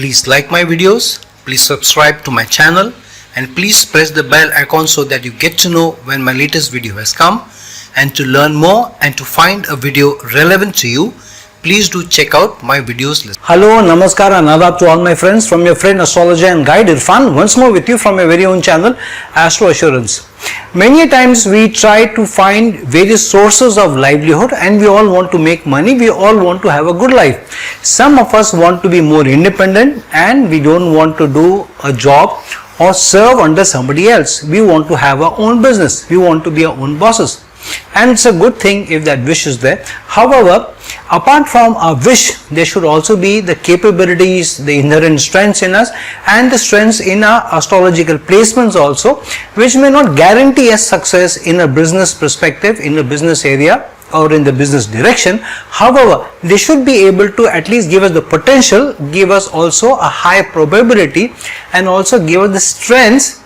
Please like my videos, please subscribe to my channel, and please press the bell icon so that you get to know when my latest video has come. And to learn more and to find a video relevant to you, please do check out my videos list. Hello, Namaskar and Adab to all my friends from your friend astrologer and guide Irfan, once more with you from your very own channel Astro Assurance. Many times we try to find various sources of livelihood and we all want to make money, we all want to have a good life. Some of us want to be more independent and we don't want to do a job or serve under somebody else. We want to have our own business, we want to be our own bosses. And it's a good thing if that wish is there. However, apart from our wish, there should also be the capabilities, the inherent strengths in us and the strengths in our astrological placements also, which may not guarantee us success in a business perspective, in a business area or in the business direction. However, they should be able to at least give us the potential, give us also a high probability and also give us the strengths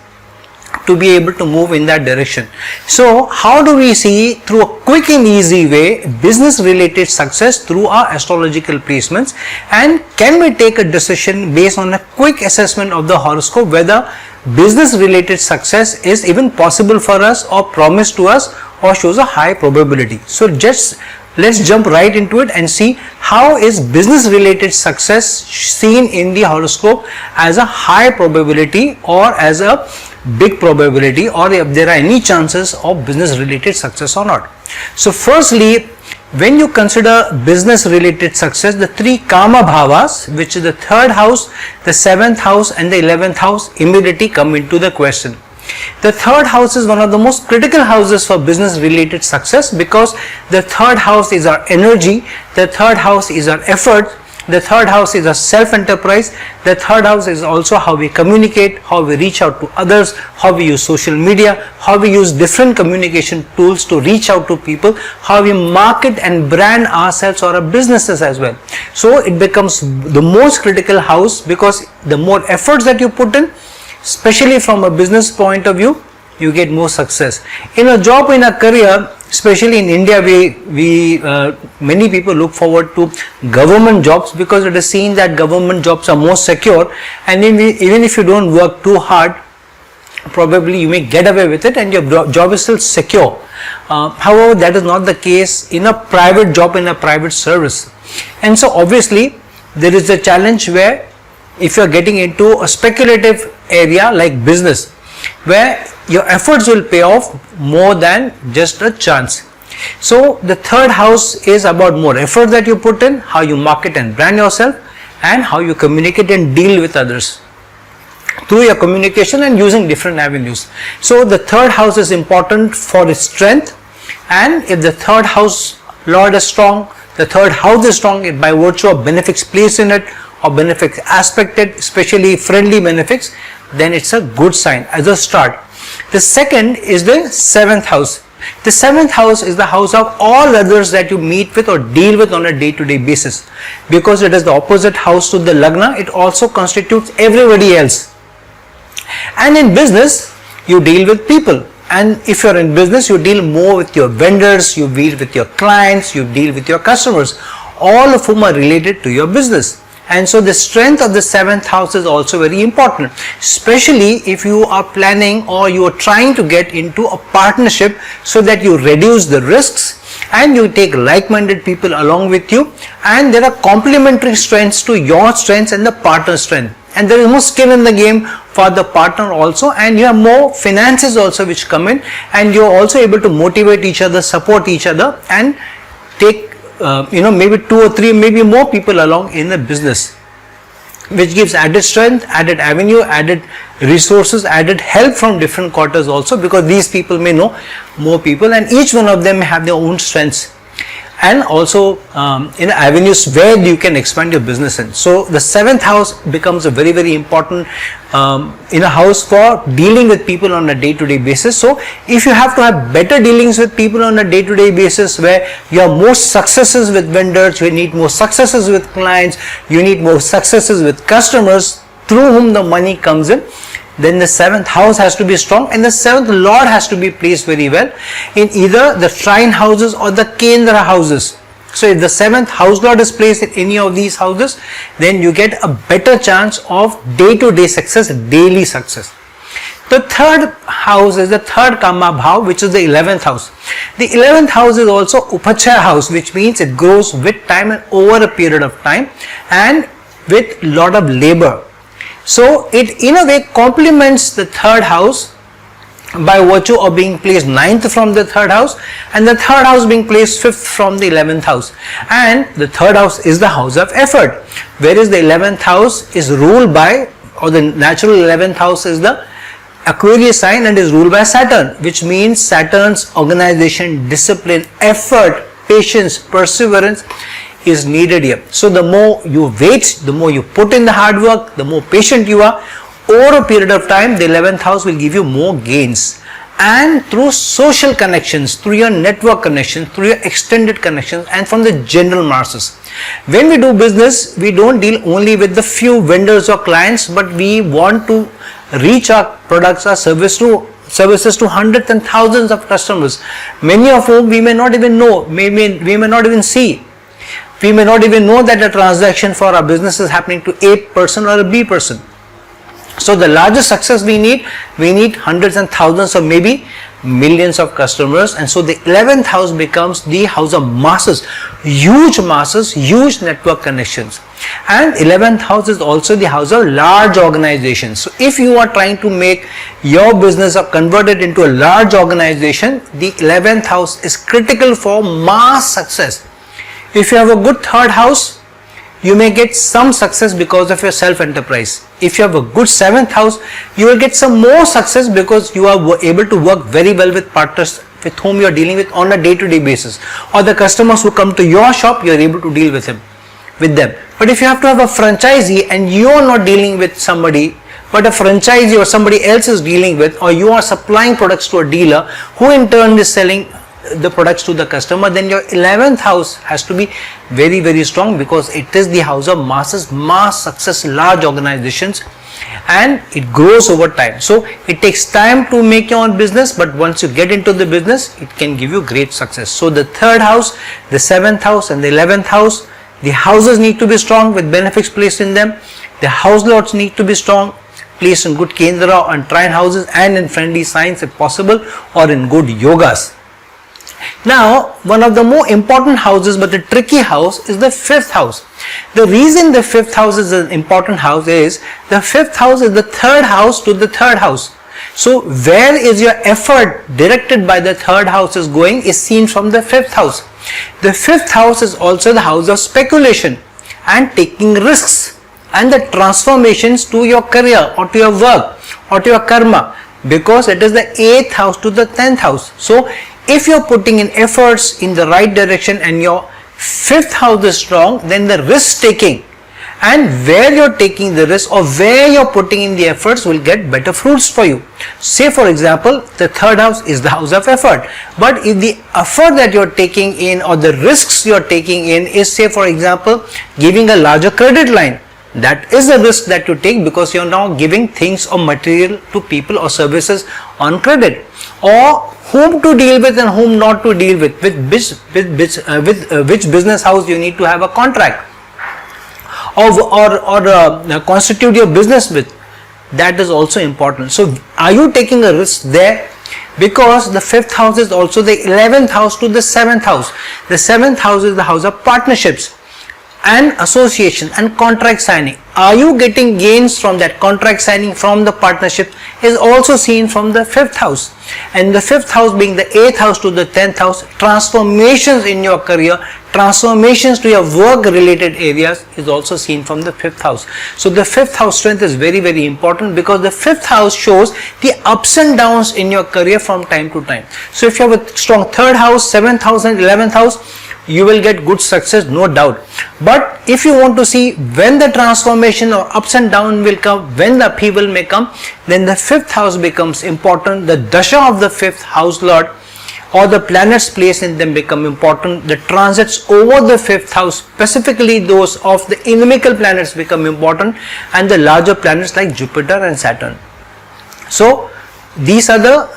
to be able to move in that direction. So how do we see through a quick and easy way business related success through our astrological placements, and can we take a decision based on a quick assessment of the horoscope whether business related success is even possible for us or promised to us or shows a high probability. So let's jump right into it and see how is business related success seen in the horoscope as a high probability or as a big probability, or if there are any chances of business related success or not. So firstly, when you consider business related success, the three karma bhavas, which is the third house, the seventh house and the 11th house, immediately come into the question. The third house is one of the most critical houses for business related success because the third house is our energy, the third house is our effort, the third house is our self-enterprise, the third house is also how we communicate, how we reach out to others, how we use social media, how we use different communication tools to reach out to people, how we market and brand ourselves or our businesses as well. So it becomes the most critical house because the more efforts that you put in, especially from a business point of view, you get more success. In a job, in a career, especially in India, many people look forward to government jobs because it is seen that government jobs are more secure, and even if you don't work too hard, probably you may get away with it and your job is still secure. However, that is not the case in a private job, in a private service. And so obviously there is a challenge where if you are getting into a speculative area like business, where your efforts will pay off more than just a chance. So the third house is about more effort that you put in, how you market and brand yourself, and how you communicate and deal with others through your communication and using different avenues. So the third house is important for its strength, and if the third house lord is strong, the third house is strong by virtue of benefics placed in it or benefics aspected, especially friendly benefics, then it's a good sign as a start. The second is the seventh house. The seventh house is the house of all others that you meet with or deal with on a day-to-day basis. Because it is the opposite house to the Lagna, it also constitutes everybody else. And in business, you deal with people. And if you're in business, you deal more with your vendors, you deal with your clients, you deal with your customers, all of whom are related to your business. And so the strength of the seventh house is also very important, especially if you are planning or you are trying to get into a partnership so that you reduce the risks and you take like-minded people along with you, and there are complementary strengths to your strengths and the partner's strength. And there is more skin in the game for the partner also, and you have more finances also which come in, and you are also able to motivate each other, support each other, and take maybe 2 or 3, maybe more people along in the business, which gives added strength, added avenue, added resources, added help from different quarters also, because these people may know more people and each one of them may have their own strengths and also avenues where you can expand your business in. So the seventh house becomes a very, very important in a house for dealing with people on a day-to-day basis. So if you have to have better dealings with people on a day-to-day basis, where you have more successes with vendors, you need more successes with clients, you need more successes with customers through whom the money comes in, then the seventh house has to be strong, and the seventh lord has to be placed very well in either the trine houses or the kendra houses. So if the 7th house lord is placed in any of these houses, then you get a better chance of day-to-day success, daily success. The third house is the third karma bhav, which is the 11th house. The 11th house is also upachaya house, which means it grows with time and over a period of time and with lot of labor. So it in a way complements the third house by virtue of being placed 9th from the third house and the third house being placed 5th from the 11th house. And the third house is the house of effort, whereas the 11th house is ruled by, or the natural 11th house is the Aquarius sign and is ruled by Saturn, which means Saturn's organization, discipline, effort, patience, perseverance is needed here. So the more you wait, the more you put in the hard work, the more patient you are, over a period of time, the 11th house will give you more gains. And through social connections, through your network connections, through your extended connections, and from the general masses. When we do business, we don't deal only with the few vendors or clients, but we want to reach our products, our services to hundreds and thousands of customers, many of whom we may not even know, we may not even see. We may not even know that a transaction for our business is happening to A person or a B person. So the largest success we need hundreds and thousands or maybe millions of customers, and so the 11th house becomes the house of masses, huge network connections. And 11th house is also the house of large organizations. So if you are trying to make your business or convert it into a large organization, the 11th house is critical for mass success. If you have a good third house, you may get some success because of your self-enterprise. If you have a good 7th house, you will get some more success because you are able to work very well with partners with whom you are dealing with on a day-to-day basis, or the customers who come to your shop, you are able to deal with them. But if you have to have a franchisee and you are not dealing with somebody, but a franchisee or somebody else is dealing with, or you are supplying products to a dealer who in turn is selling the products to the customer, then your 11th house has to be very, very strong, because it is the house of masses, mass success, large organizations, and it grows over time. So it takes time to make your own business, but once you get into the business, it can give you great success. So the third house, the 7th house and the 11th house, the houses need to be strong with benefics placed in them. The house lords need to be strong, placed in good kendra and trine houses and in friendly signs if possible, or in good yogas. Now, one of the more important houses but the tricky house is the 5th house. The reason the 5th house is an important house is the 5th house is the third house to the third house. So where is your effort directed by the third house is going is seen from the 5th house. The 5th house is also the house of speculation and taking risks and the transformations to your career or to your work or to your karma, because it is the 8th house to the 10th house. So if you are putting in efforts in the right direction and your 5th house is strong, then the risk taking and where you are taking the risk or where you are putting in the efforts will get better fruits for you. Say for example, the third house is the house of effort, but if the effort that you are taking in or the risks you are taking in is, say for example, giving a larger credit line, that is a risk that you take, because you are now giving things or material to people or services on credit, or whom to deal with and whom not to deal with which business house you need to have a contract or constitute your business with. That is also important. So are you taking a risk there? Because the 5th house is also the 11th house to the 7th house. The 7th house is the house of partnerships and association and contract signing. Are you getting gains from that contract signing, from the partnership, is also seen from the 5th house. And the 5th house being the 8th house to the 10th house, transformations in your career, transformations to your work related areas is also seen from the 5th house. So the 5th house strength is very, very important, because the 5th house shows the ups and downs in your career from time to time. So if you have a strong 3rd house, 7th house and 11th house, you will get good success, no doubt. But if you want to see when the transformation or ups and downs will come, when the upheaval may come, then the 5th house becomes important. The dasha of the 5th house lord or the planets placed in them become important. The transits over the 5th house, specifically those of the inimical planets, become important, and the larger planets like Jupiter and Saturn. So these are the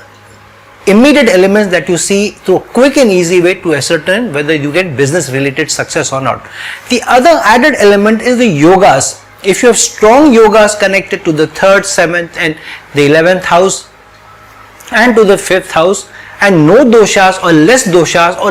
immediate elements that you see through a quick and easy way to ascertain whether you get business related success or not. The other added element is the yogas. If you have strong yogas connected to the 3rd, 7th and the 11th house and to the 5th house, and no doshas or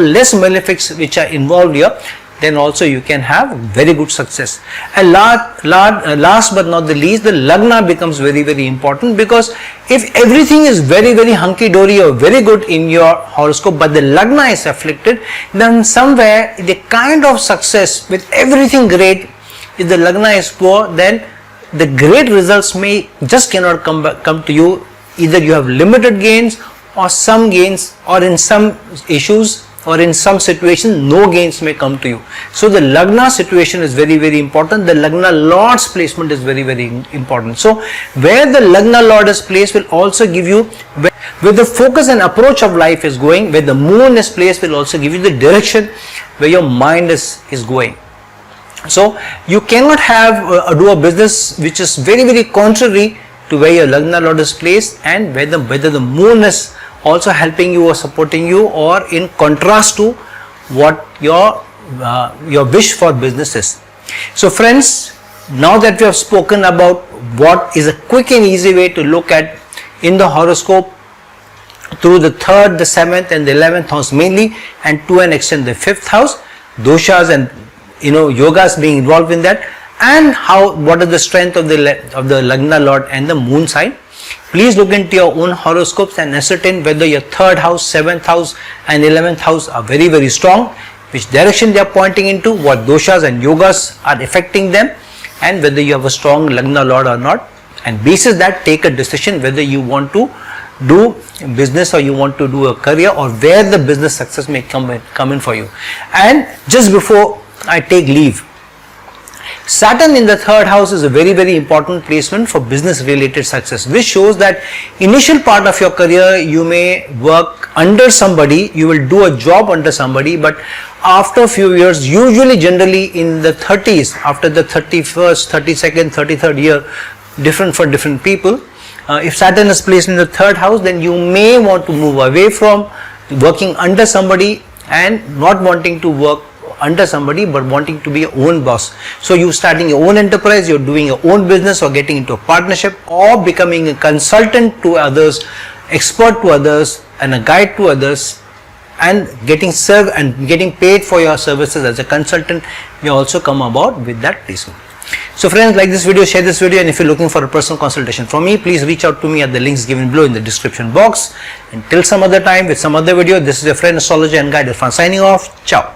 less malefics which are involved here, then also you can have very good success. And last but not the least, the lagna becomes very, very important, because if everything is very, very hunky-dory or very good in your horoscope, but the lagna is afflicted, then somewhere the kind of success with everything great, if the lagna is poor, then the great results cannot come to you. Either you have limited gains or some gains, or in some issues or in some situations no gains may come to you. So the lagna situation is very, very important. The lagna lord's placement is very, very important. So where the lagna lord is placed will also give you where the focus and approach of life is going. Where the moon is placed will also give you the direction where your mind is going. So you cannot have do a business which is very, very contrary to where your lagna lord is placed, and whether the moon is also helping you or supporting you, or in contrast to what your wish for business is. So friends, now that we have spoken about what is a quick and easy way to look at in the horoscope through the 3rd, the 7th and the 11th house mainly, and to an extent the 5th house, doshas and yogas being involved in that, and what is the strength of the lagna lord and the moon sign. Please look into your own horoscopes and ascertain whether your 3rd house, 7th house and 11th house are very, very strong, which direction they are pointing into, what doshas and yogas are affecting them, and whether you have a strong lagna lord or not, and basis that take a decision whether you want to do business or you want to do a career, or where the business success may come in for you. And just before I take leave, Saturn in the 3rd house is a very, very important placement for business related success, which shows that initial part of your career you may work under somebody, you will do a job under somebody, but after a few years, usually generally in the 30s, after the 31st, 32nd, 33rd year, different for different people, if Saturn is placed in the 3rd house, then you may want to move away from working under somebody and not wanting to work under somebody, but wanting to be your own boss. So you starting your own enterprise, you're doing your own business, or getting into a partnership, or becoming a consultant to others, expert to others and a guide to others, and getting paid for your services as a consultant may also come about with that placement. So friends, like this video, share this video, and if you're looking for a personal consultation from me, please reach out to me at the links given below in the description box. Until some other time with some other video, this is your friend astrologer and guide Irfan signing off. Ciao.